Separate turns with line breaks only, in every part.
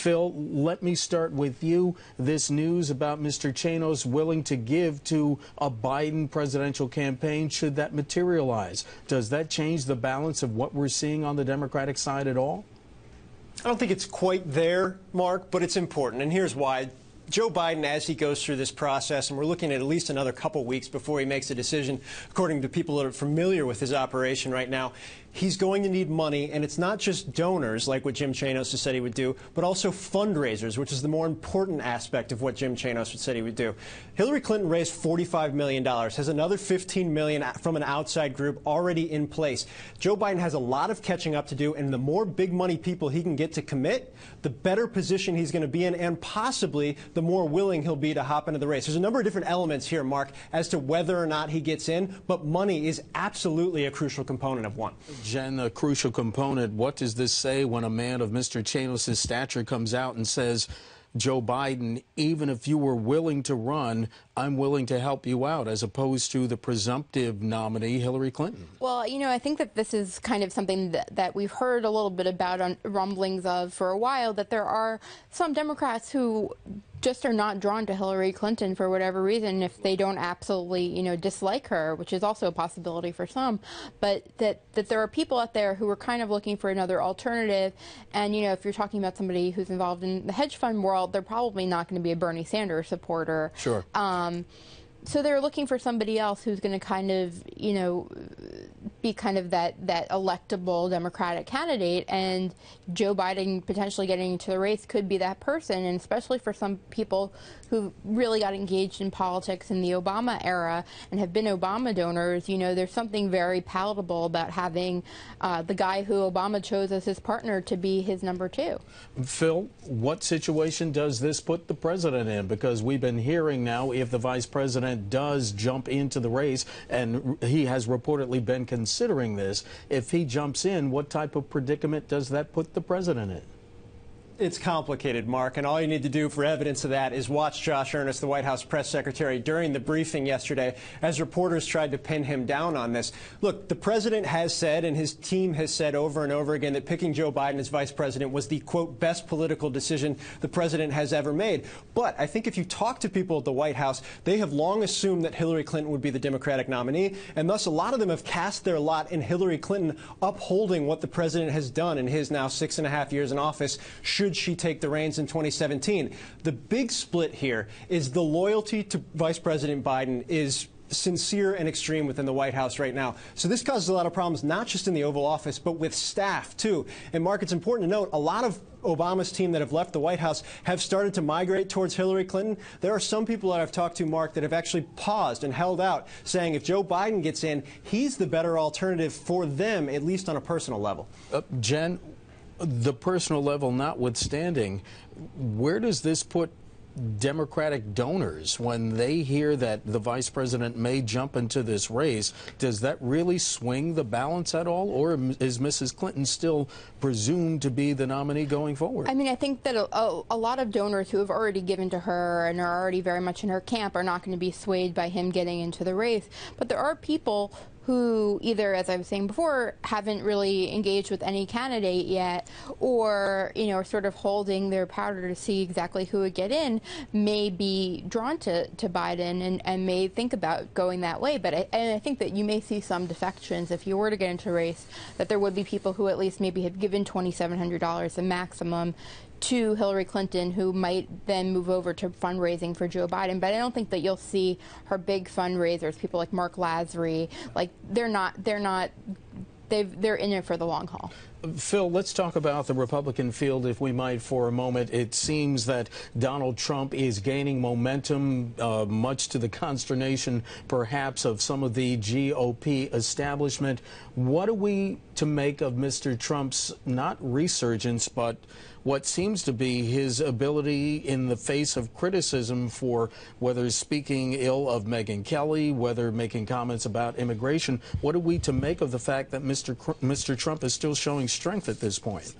Phil, let me start with you. This news about Mr. Chanos willing to give to a Biden presidential campaign, should that materialize, does that change the balance of what we're seeing on the Democratic side at all?
I don't think it's quite there, Mark, but it's important, and here's why. Joe Biden, as he goes through this process, and we're looking at least another couple weeks before he makes a decision, according to people that are familiar with his operation right now, he's going to need money, and it's not just donors, like what Jim Chanos has said he would do, but also fundraisers, which is the more important aspect of what Jim Chanos said he would do. Hillary Clinton raised $45 million, has another $15 million from an outside group already in place. Joe Biden has a lot of catching up to do, and the more big money people he can get to commit, the better position he's going to be in, and possibly the more willing he'll be to hop into the race. There's a number of different elements here, Mark, as to whether or not he gets in, but money is absolutely a crucial component of one.
Jen, a crucial component. What does this say when a man of Mr. Chanos' stature comes out and says, Joe Biden, even if you were willing to run, I'm willing to help you out, as opposed to the presumptive nominee, Hillary Clinton?
Well, you know, I think that this is kind of something that we've heard a little bit about on rumblings of for a while, that there are some Democrats who just are not drawn to Hillary Clinton for whatever reason, if they don't absolutely, you know, dislike her, which is also a possibility for some, but that there are people out there who are kind of looking for another alternative. And, you know, if you're talking about somebody who's involved in the hedge fund world, they're probably not going to be a Bernie Sanders supporter.
Sure.
So they're looking for somebody else who's going to kind of, you know, be kind of that electable Democratic candidate, and Joe Biden potentially getting into the race could be that person. And especially for some people who really got engaged in politics in the Obama era and have been Obama donors, you know, there's something very palatable about having the guy who Obama chose as his partner to be his number two.
Phil, what situation does this put the president in? Because we've been hearing now, if the vice president does jump into the race, and he has reportedly been considering this, if he jumps in, what type of predicament does that put the president in?
It's complicated, Mark, and all you need to do for evidence of that is watch Josh Earnest, the White House press secretary, during the briefing yesterday as reporters tried to pin him down on this. Look, the president has said, and his team has said over and over again, that picking Joe Biden as vice president was the, quote, best political decision the president has ever made. But I think if you talk to people at the White House, they have long assumed that Hillary Clinton would be the Democratic nominee, and thus a lot of them have cast their lot in Hillary Clinton upholding what the president has done in his now 6.5 years in office, should she take the reins in 2017. The big split here is the loyalty to Vice President Biden is sincere and extreme within the White House right now. So this causes a lot of problems, not just in the Oval Office, but with staff, too. And, Mark, it's important to note, a lot of Obama's team that have left the White House have started to migrate towards Hillary Clinton. There are some people that I've talked to, Mark, that have actually paused and held out, saying if Joe Biden gets in, he's the better alternative for them, at least on a personal level.
Jen, the personal level notwithstanding, where does this put Democratic donors when they hear that the vice president may jump into this race? Does that really swing the balance at all, or is Mrs. Clinton still presumed to be the nominee going forward?
I mean, I think that a lot of donors who have already given to her and are already very much in her camp are not going to be swayed by him getting into the race. But there are people who either, as I was saying before, haven't really engaged with any candidate yet, or, you know, are sort of holding their powder to see exactly who would get in, may be drawn to Biden and may think about going that way. But I think that you may see some defections if you were to get into a race, that there would be people who at least maybe have given $2,700, the maximum, to Hillary Clinton, who might then move over to fundraising for Joe Biden. But I don't think that you'll see her big fundraisers, people like Mark Lazary, like they're in it for the long haul.
Phil, let's talk about the Republican field, if we might, for a moment. It seems that Donald Trump is gaining momentum, much to the consternation, perhaps, of some of the GOP establishment. What are we to make of Mr. Trump's, not resurgence, but what seems to be his ability in the face of criticism for whether speaking ill of Megyn Kelly, whether making comments about immigration? What are we to make of the fact that Mr. Trump is still showing strength at this point?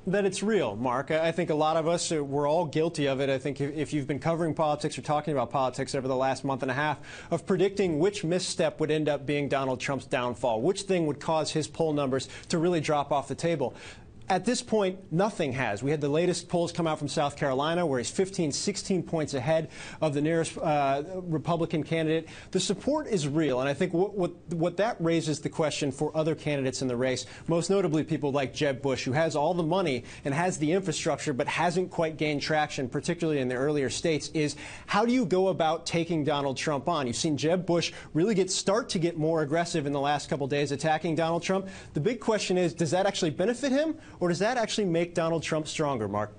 That it's real, Mark. I think a lot of us, we're all guilty of it. I think if you've been covering politics or talking about politics over the last month and a half, of predicting which misstep would end up being Donald Trump's downfall, which thing would cause his poll numbers to really drop off the table. At this point, nothing has. We had the latest polls come out from South Carolina, where he's 15, 16 points ahead of the nearest Republican candidate. The support is real, and I think what that raises the question for other candidates in the race, most notably people like Jeb Bush, who has all the money and has the infrastructure but hasn't quite gained traction, particularly in the earlier states, is how do you go about taking Donald Trump on? You've seen Jeb Bush really start to get more aggressive in the last couple days attacking Donald Trump. The big question is, does that actually benefit him, or does that actually make Donald Trump stronger, Mark?